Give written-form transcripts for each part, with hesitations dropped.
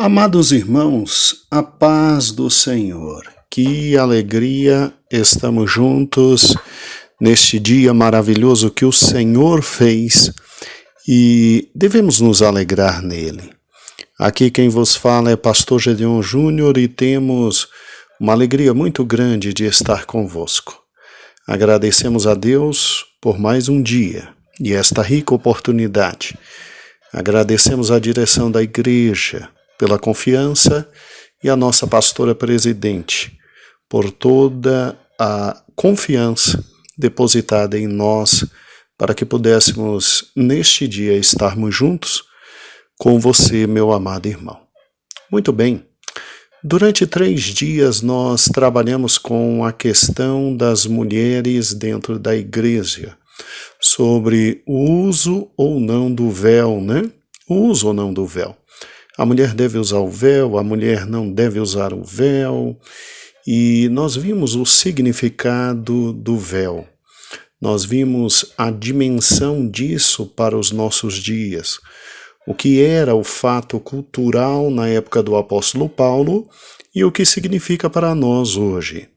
Amados irmãos, a paz do Senhor. Que alegria estamos juntos neste dia maravilhoso que o Senhor fez e devemos nos alegrar nele. Aqui quem vos fala é Pastor Gedeon Júnior e temos uma alegria muito grande de estar convosco. Agradecemos a Deus por mais um dia e esta rica oportunidade. Agradecemos a direção da igreja pela confiança e a nossa pastora presidente por toda a confiança depositada em nós para que pudéssemos neste dia estarmos juntos com você, meu amado irmão. Muito bem, durante 3 dias nós trabalhamos com a questão das mulheres dentro da igreja, sobre o uso ou não do véu, né? O uso ou não do véu. A mulher deve usar o véu, a mulher não deve usar o véu. E nós vimos o significado do véu. Nós vimos a dimensão disso para os nossos dias. O que era o fato cultural na época do apóstolo Paulo e o que significa para nós hoje.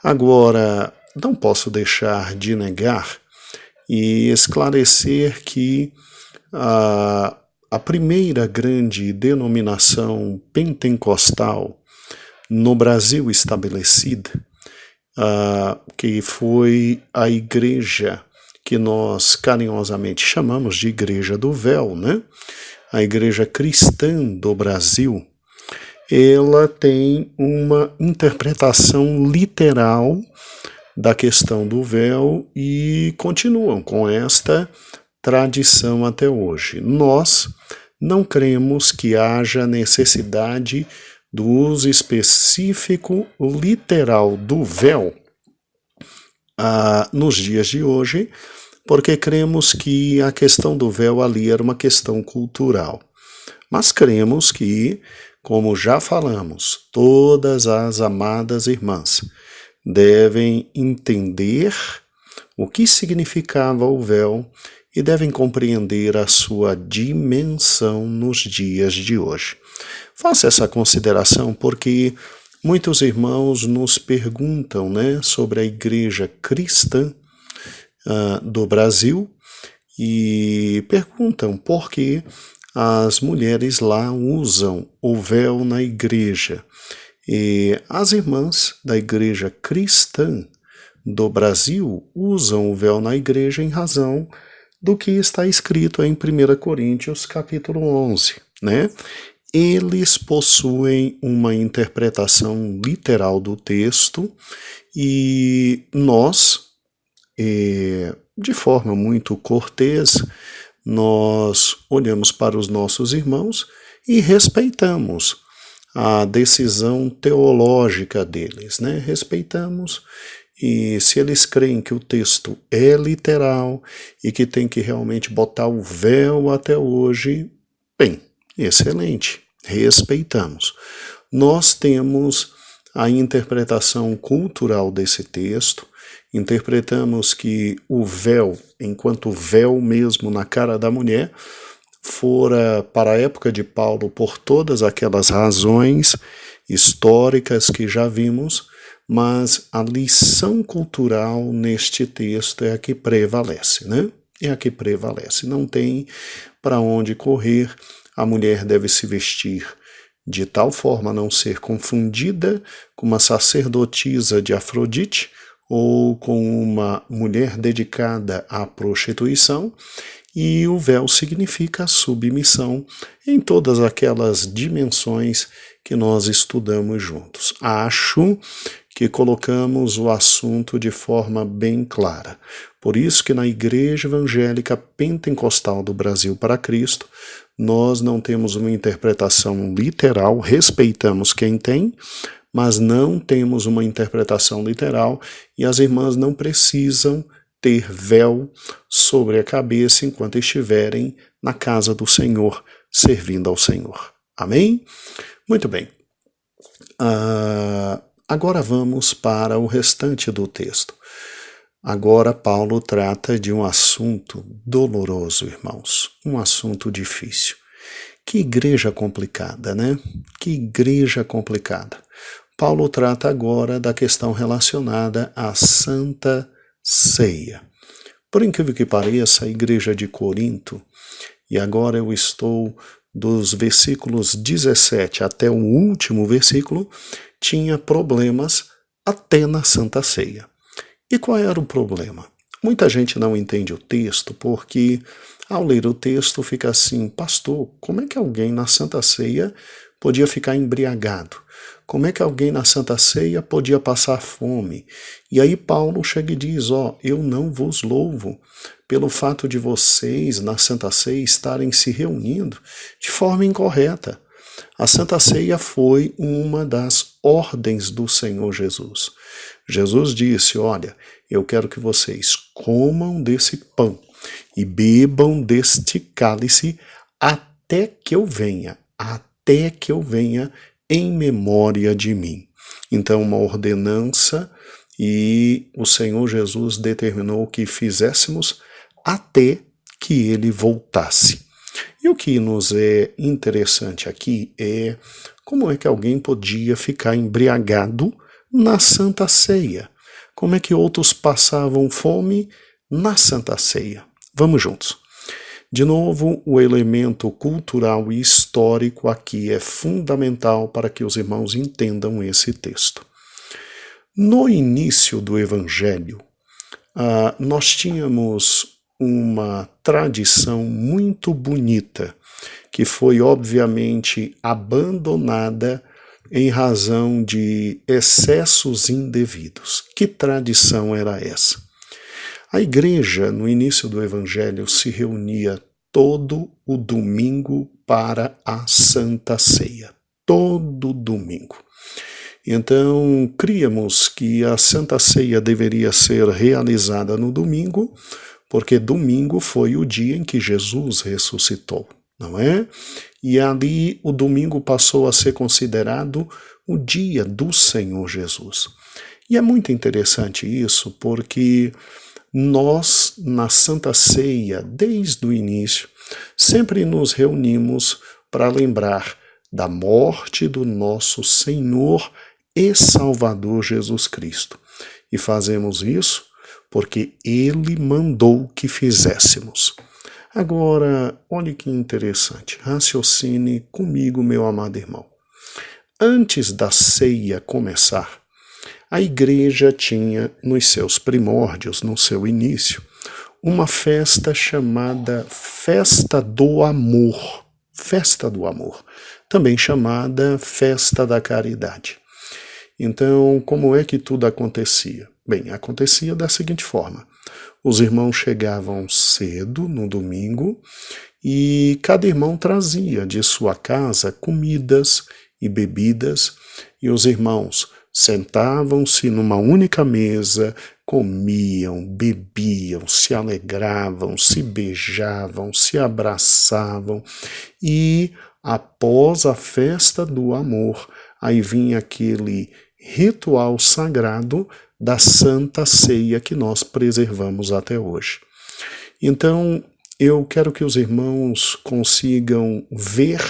Agora, não posso deixar de negar e esclarecer que a primeira grande denominação pentecostal no Brasil estabelecida, que foi a igreja que nós carinhosamente chamamos de Igreja do Véu, né? A Igreja Cristã do Brasil, ela tem uma interpretação literal da questão do véu e continuam com esta tradição até hoje. Nós não cremos que haja necessidade do uso específico literal do véu nos dias de hoje, porque cremos que a questão do véu ali era uma questão cultural. Mas cremos que, como já falamos, todas as amadas irmãs devem entender o que significava o véu e devem compreender a sua dimensão nos dias de hoje. Faça essa consideração porque muitos irmãos nos perguntam, né, sobre a igreja cristã do Brasil e perguntam por que as mulheres lá usam o véu na igreja. E as irmãs da igreja cristã do Brasil usam o véu na igreja em razão do que está escrito em 1 Coríntios capítulo 11, né? Eles possuem uma interpretação literal do texto e nós, de forma muito cortês, nós olhamos para os nossos irmãos e respeitamos a decisão teológica deles, né? Respeitamos. E se eles creem que o texto é literal e que tem que realmente botar o véu até hoje, bem, excelente, respeitamos. Nós temos a interpretação cultural desse texto, interpretamos que o véu, enquanto véu mesmo na cara da mulher, fora para a época de Paulo por todas aquelas razões históricas que já vimos, mas a lição cultural neste texto é a que prevalece, né? É a que prevalece. Não tem para onde correr. A mulher deve se vestir de tal forma a não ser confundida com uma sacerdotisa de Afrodite ou com uma mulher dedicada à prostituição. E o véu significa submissão em todas aquelas dimensões que nós estudamos juntos. Acho que colocamos o assunto de forma bem clara. Por isso que na Igreja Evangélica Pentecostal do Brasil para Cristo, nós não temos uma interpretação literal, respeitamos quem tem, mas não temos uma interpretação literal e as irmãs não precisam ter véu sobre a cabeça enquanto estiverem na casa do Senhor, servindo ao Senhor. Amém? Muito bem. Agora vamos para o restante do texto. Agora Paulo trata de um assunto doloroso, irmãos, um assunto difícil, Que igreja complicada, né? Que igreja complicada. Paulo trata agora da questão relacionada à Santa Ceia. Por incrível que pareça, a igreja de Corinto, e agora eu estou dos versículos 17 até o último versículo, tinha problemas até na Santa Ceia. E qual era o problema? Muita gente não entende o texto porque, ao ler o texto, fica assim: pastor, como é que alguém na Santa Ceia podia ficar embriagado? Como é que alguém na Santa Ceia podia passar fome? E aí Paulo chega e diz: eu não vos louvo pelo fato de vocês na Santa Ceia estarem se reunindo de forma incorreta. A Santa Ceia foi uma das ordens do Senhor Jesus. Jesus disse: olha, eu quero que vocês comam desse pão e bebam deste cálice até que eu venha em memória de mim. Então, uma ordenança, e o Senhor Jesus determinou que fizéssemos até que ele voltasse. E o que nos é interessante aqui é como é que alguém podia ficar embriagado na Santa Ceia. Como é que outros passavam fome na Santa Ceia? Vamos juntos. De novo, o elemento cultural e histórico aqui é fundamental para que os irmãos entendam esse texto. No início do Evangelho, nós tínhamos uma tradição muito bonita, que foi obviamente abandonada em razão de excessos indevidos. Que tradição era essa? A igreja, no início do Evangelho, se reunia todo o domingo para a Santa Ceia. Todo domingo. Então, críamos que a Santa Ceia deveria ser realizada no domingo, porque domingo foi o dia em que Jesus ressuscitou, não é? E ali o domingo passou a ser considerado o dia do Senhor Jesus. E é muito interessante isso, porque nós, na Santa Ceia, desde o início, sempre nos reunimos para lembrar da morte do nosso Senhor e Salvador Jesus Cristo. E fazemos isso porque Ele mandou que fizéssemos. Agora, olhe que interessante, raciocine comigo, meu amado irmão. Antes da ceia começar, a igreja tinha, nos seus primórdios, no seu início, uma festa chamada Festa do Amor. Festa do Amor, também chamada Festa da Caridade. Então, como é que tudo acontecia? Bem, acontecia da seguinte forma: os irmãos chegavam cedo no domingo e cada irmão trazia de sua casa comidas e bebidas, e os irmãos sentavam-se numa única mesa, comiam, bebiam, se alegravam, se beijavam, se abraçavam, e após a festa do amor, aí vinha aquele ritual sagrado da Santa Ceia que nós preservamos até hoje. Então, eu quero que os irmãos consigam ver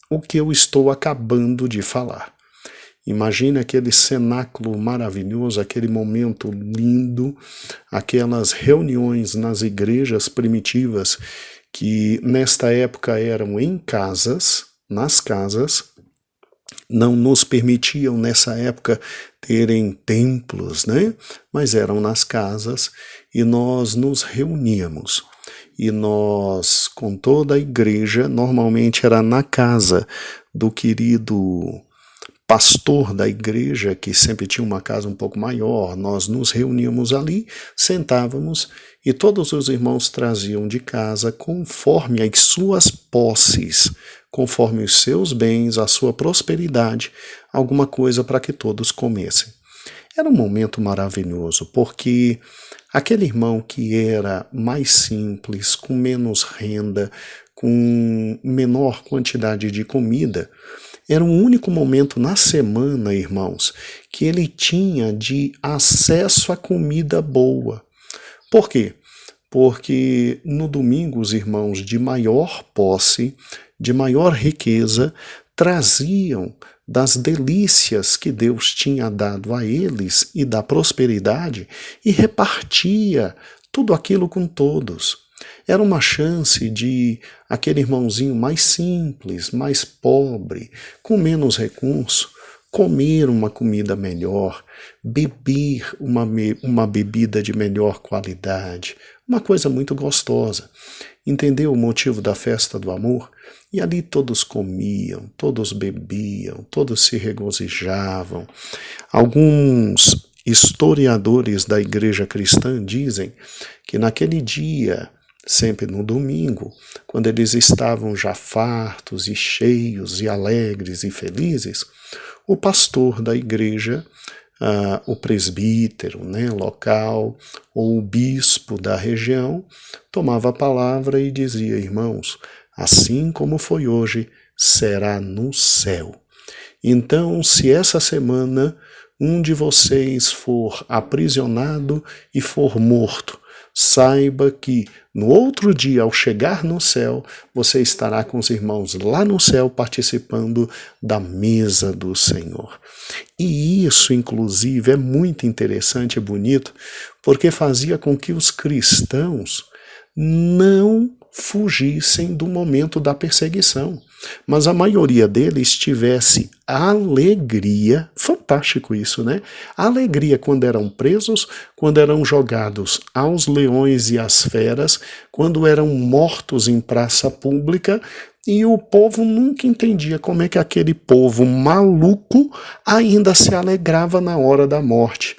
o que eu estou acabando de falar. Imagine aquele cenáculo maravilhoso, aquele momento lindo, aquelas reuniões nas igrejas primitivas que nesta época eram em casas, nas casas, não nos permitiam nessa época terem templos, né? Mas eram nas casas e nós nos reuníamos. E nós, com toda a igreja, normalmente era na casa do querido pastor da igreja, que sempre tinha uma casa um pouco maior, nós nos reuníamos ali, sentávamos e todos os irmãos traziam de casa, conforme as suas posses, conforme os seus bens, a sua prosperidade, alguma coisa para que todos comessem. Era um momento maravilhoso, porque aquele irmão que era mais simples, com menos renda, com menor quantidade de comida, era o único momento na semana, irmãos, que ele tinha de acesso a comida boa. Por quê? porque no domingo os irmãos de maior posse, de maior riqueza, traziam das delícias que Deus tinha dado a eles e da prosperidade e repartia tudo aquilo com todos. Era uma chance de aquele irmãozinho mais simples, mais pobre, com menos recurso, comer uma comida melhor, beber uma bebida de melhor qualidade, uma coisa muito gostosa. Entendeu o motivo da festa do amor? E ali todos comiam, todos bebiam, todos se regozijavam. Alguns historiadores da igreja cristã dizem que naquele dia, sempre no domingo, quando eles estavam já fartos e cheios e alegres e felizes, o pastor da igreja, o presbítero local, ou o bispo da região, tomava a palavra e dizia: irmãos, assim como foi hoje, será no céu. Então, se essa semana um de vocês for aprisionado e for morto, saiba que no outro dia, ao chegar no céu, você estará com os irmãos lá no céu participando da mesa do Senhor. E isso, inclusive, é muito interessante e bonito, porque fazia com que os cristãos não fugissem do momento da perseguição, mas a maioria deles tivesse alegria, fantástico isso, né? Alegria quando eram presos, quando eram jogados aos leões e às feras, quando eram mortos em praça pública, e o povo nunca entendia como é que aquele povo maluco ainda se alegrava na hora da morte.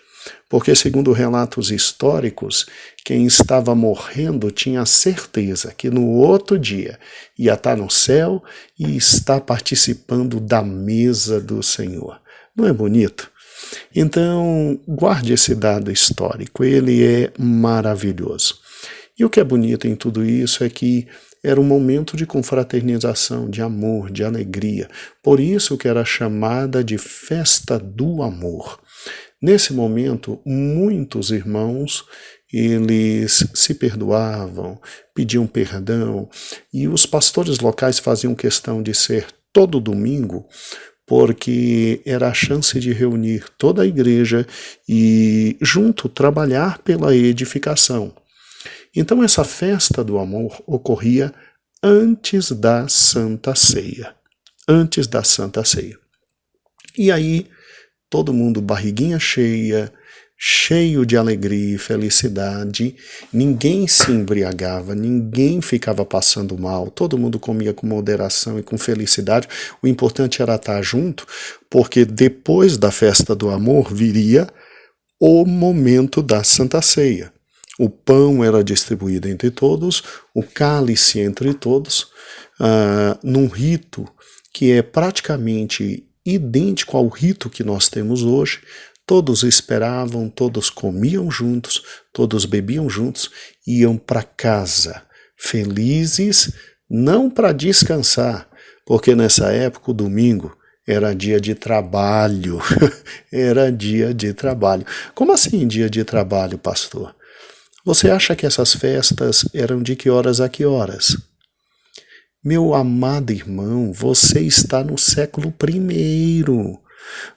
Porque, segundo relatos históricos, quem estava morrendo tinha certeza que no outro dia ia estar no céu e está participando da mesa do Senhor. Não é bonito? Então, guarde esse dado histórico, ele é maravilhoso. E o que é bonito em tudo isso é que era um momento de confraternização, de amor, de alegria. Por isso que era chamada de festa do amor. Nesse momento, muitos irmãos, eles se perdoavam, pediam perdão, e os pastores locais faziam questão de ser todo domingo, porque era a chance de reunir toda a igreja e, junto, trabalhar pela edificação. Então, essa festa do amor ocorria antes da Santa Ceia. Antes da Santa Ceia. E aí, todo mundo barriguinha cheia, cheio de alegria e felicidade, ninguém se embriagava, ninguém ficava passando mal, todo mundo comia com moderação e com felicidade. O importante era estar junto, porque depois da festa do amor viria o momento da Santa Ceia. O pão era distribuído entre todos, o cálice entre todos, num rito que é praticamente idêntico ao rito que nós temos hoje. Todos esperavam, todos comiam juntos, todos bebiam juntos, iam para casa, felizes, não para descansar, porque nessa época o domingo era dia de trabalho, era dia de trabalho. Como assim dia de trabalho, pastor? Você acha que essas festas eram de que horas a que horas? Meu amado irmão, você está no século I.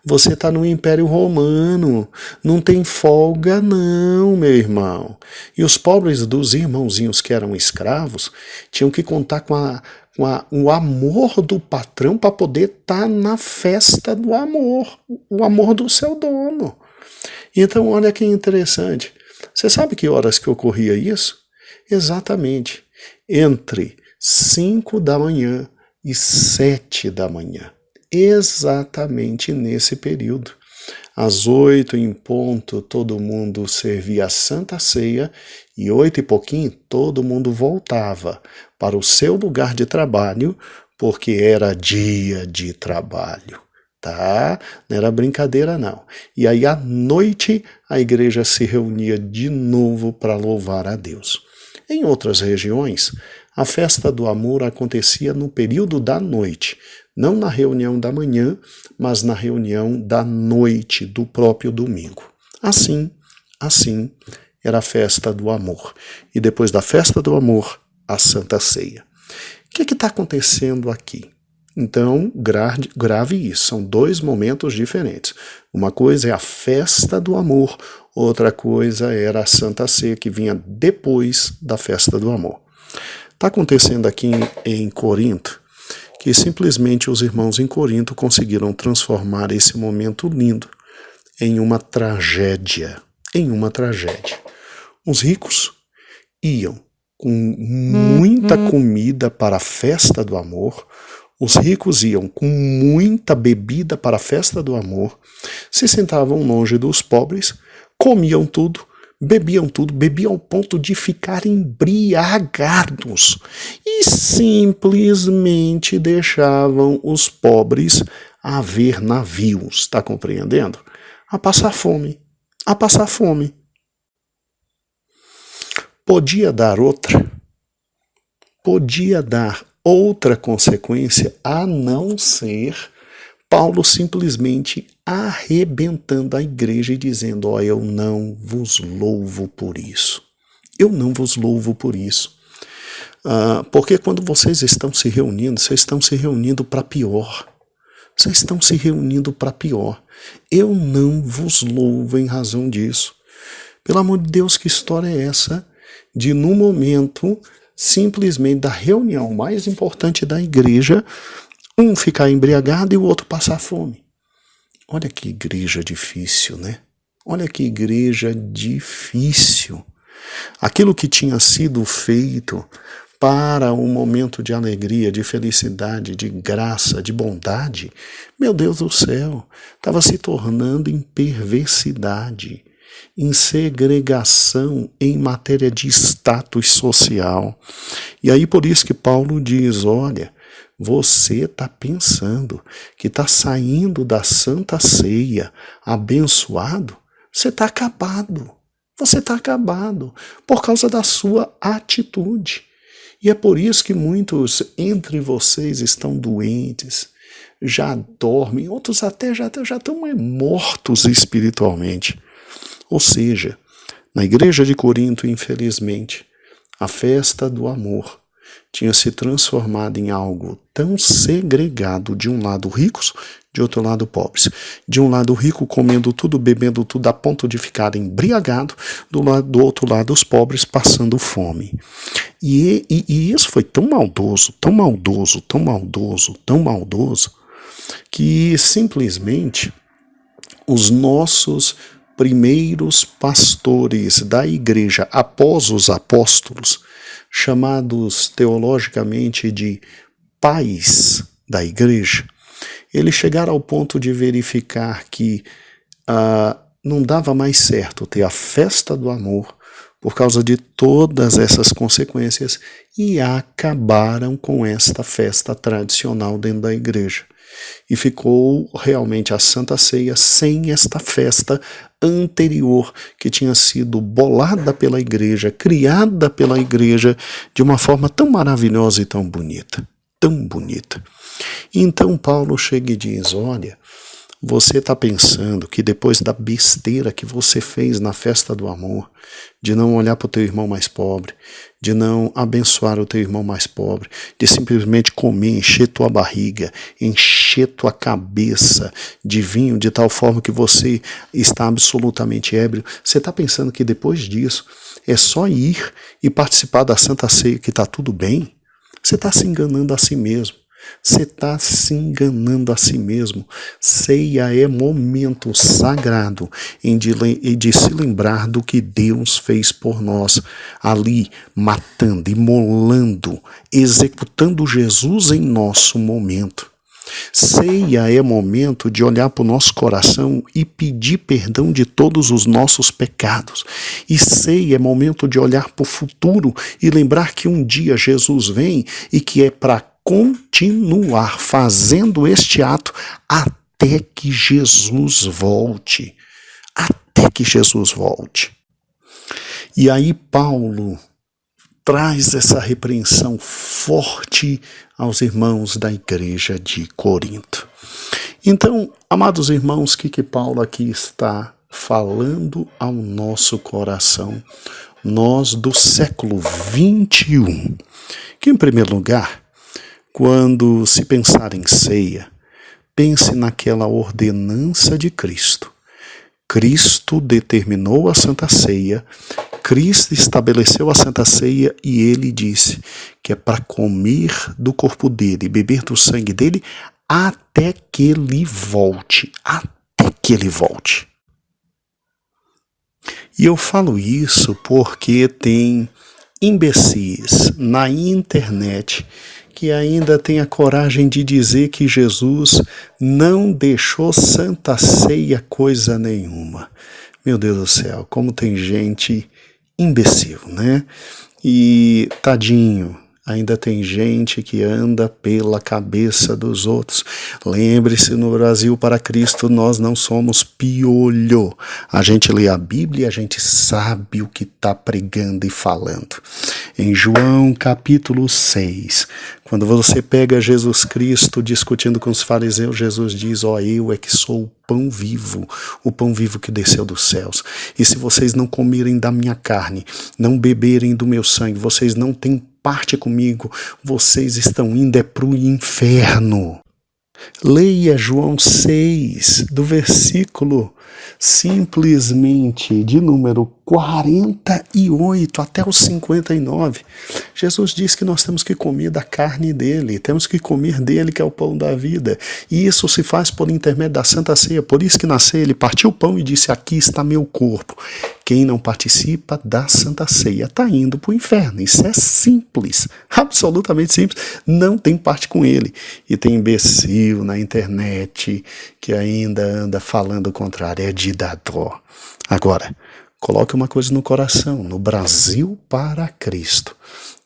Você está no Império Romano. Não tem folga não, meu irmão. E os pobres dos irmãozinhos que eram escravos tinham que contar com o amor do patrão para poder estar na festa do amor. O amor do seu dono. Então, olha que interessante. Você sabe que horas que ocorria isso? Exatamente. Entre 5 da manhã e 7 da manhã. Exatamente nesse período. Às 8 em ponto, todo mundo servia a Santa Ceia e 8 e pouquinho, todo mundo voltava para o seu lugar de trabalho, porque era dia de trabalho. Tá? Não era brincadeira não. E aí à noite a igreja se reunia de novo para louvar a Deus. Em outras regiões, a festa do amor acontecia no período da noite, não na reunião da manhã, mas na reunião da noite do próprio domingo. Assim era a festa do amor. E depois da festa do amor, a Santa Ceia. O que está acontecendo aqui? Então, grave isso. São dois momentos diferentes. Uma coisa é a festa do amor, outra coisa era a Santa Ceia, que vinha depois da festa do amor. Está acontecendo aqui em Corinto, que simplesmente os irmãos em Corinto conseguiram transformar esse momento lindo em uma tragédia. Os ricos iam com muita comida para a festa do amor, os ricos iam com muita bebida para a festa do amor, se sentavam longe dos pobres, comiam tudo, bebiam ao ponto de ficar embriagados e simplesmente deixavam os pobres a ver navios, está compreendendo? A passar fome. Podia dar outra consequência a não ser Paulo simplesmente arrebentando a igreja e dizendo: ó, eu não vos louvo por isso. Porque quando vocês estão se reunindo, vocês estão se reunindo para pior. Eu não vos louvo em razão disso. Pelo amor de Deus, que história é essa de, no momento, simplesmente da reunião mais importante da igreja, um ficar embriagado e o outro passar fome? Olha que igreja difícil, né? Aquilo que tinha sido feito para um momento de alegria, de felicidade, de graça, de bondade, meu Deus do céu, estava se tornando em perversidade, em segregação em matéria de status social. E aí por isso que Paulo diz: olha, você está pensando que está saindo da Santa Ceia abençoado? Você está acabado por causa da sua atitude. E é por isso que muitos entre vocês estão doentes, já dormem, outros até já estão mortos espiritualmente. Ou seja, na igreja de Corinto, infelizmente, a festa do amor tinha se transformado em algo tão segregado, de um lado ricos, de outro lado pobres. De um lado rico comendo tudo, bebendo tudo, a ponto de ficar embriagado, do outro lado os pobres passando fome. E isso foi tão maldoso, que simplesmente os nossos primeiros pastores da igreja após os apóstolos, chamados teologicamente de pais da igreja, eles chegaram ao ponto de verificar que não dava mais certo ter a festa do amor por causa de todas essas consequências e acabaram com esta festa tradicional dentro da igreja. E ficou realmente a Santa Ceia sem esta festa anterior que tinha sido bolada pela igreja, criada pela igreja de uma forma tão maravilhosa e tão bonita. Então Paulo chega e diz: olha, você está pensando que depois da besteira que você fez na festa do amor, de não olhar para o teu irmão mais pobre, de não abençoar o teu irmão mais pobre, de simplesmente comer, encher tua barriga, encher tua cabeça de vinho de tal forma que você está absolutamente ébrio, você está pensando que depois disso é só ir e participar da Santa Ceia que está tudo bem? Você está se enganando a si mesmo. Ceia é momento sagrado de se lembrar do que Deus fez por nós, ali matando, imolando, executando Jesus em nosso momento. Ceia é momento de olhar para o nosso coração e pedir perdão de todos os nossos pecados. E ceia é momento de olhar para o futuro e lembrar que um dia Jesus vem e que é para continuar fazendo este ato até que Jesus volte. E aí Paulo traz essa repreensão forte aos irmãos da igreja de Corinto. Então, amados irmãos, o que Paulo aqui está falando ao nosso coração, nós do século 21, que em primeiro lugar, quando se pensar em ceia, pense naquela ordenança de Cristo. Cristo determinou a Santa Ceia, Cristo estabeleceu a Santa Ceia e ele disse que é para comer do corpo dele, beber do sangue dele, até que ele volte, até que ele volte. E eu falo isso porque tem imbecis na internet que ainda tem a coragem de dizer que Jesus não deixou Santa Ceia coisa nenhuma. Meu Deus do céu, como tem gente imbecil, né? E tadinho, ainda tem gente que anda pela cabeça dos outros. Lembre-se, no Brasil para Cristo nós não somos piolho. A gente lê a Bíblia e a gente sabe o que está pregando e falando. Em João capítulo 6, quando você pega Jesus Cristo discutindo com os fariseus, Jesus diz, eu é que sou o pão vivo que desceu dos céus. E se vocês não comerem da minha carne, não beberem do meu sangue, vocês não têm parte comigo, vocês estão indo para o inferno. Leia João 6, do versículo simplesmente de número 48 até o 59. Jesus diz que nós temos que comer da carne dele, temos que comer dele que é o pão da vida. E isso se faz por intermédio da Santa Ceia. Por isso que na ceia ele partiu o pão e disse, aqui está meu corpo. Quem não participa da Santa Ceia está indo para o inferno. Isso é simples, absolutamente simples. Não tem parte com ele. E tem imbecil na internet que ainda anda falando o contrário. É de dar dó. Agora, coloque uma coisa no coração. No Brasil para Cristo,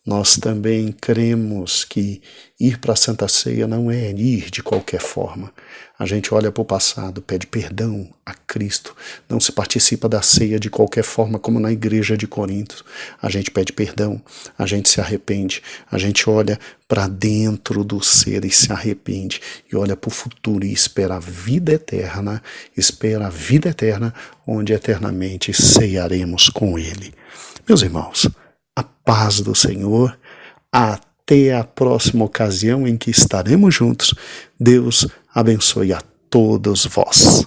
nós também cremos que ir para a Santa Ceia não é ir de qualquer forma. A gente olha para o passado, pede perdão a Cristo. Não se participa da ceia de qualquer forma, como na igreja de Corinto. A gente pede perdão, a gente se arrepende, a gente olha para dentro do ser e se arrepende. E olha para o futuro e espera a vida eterna, onde eternamente ceiaremos com Ele. Meus irmãos, a paz do Senhor, até a próxima ocasião em que estaremos juntos. Deus abençoe a todos vós.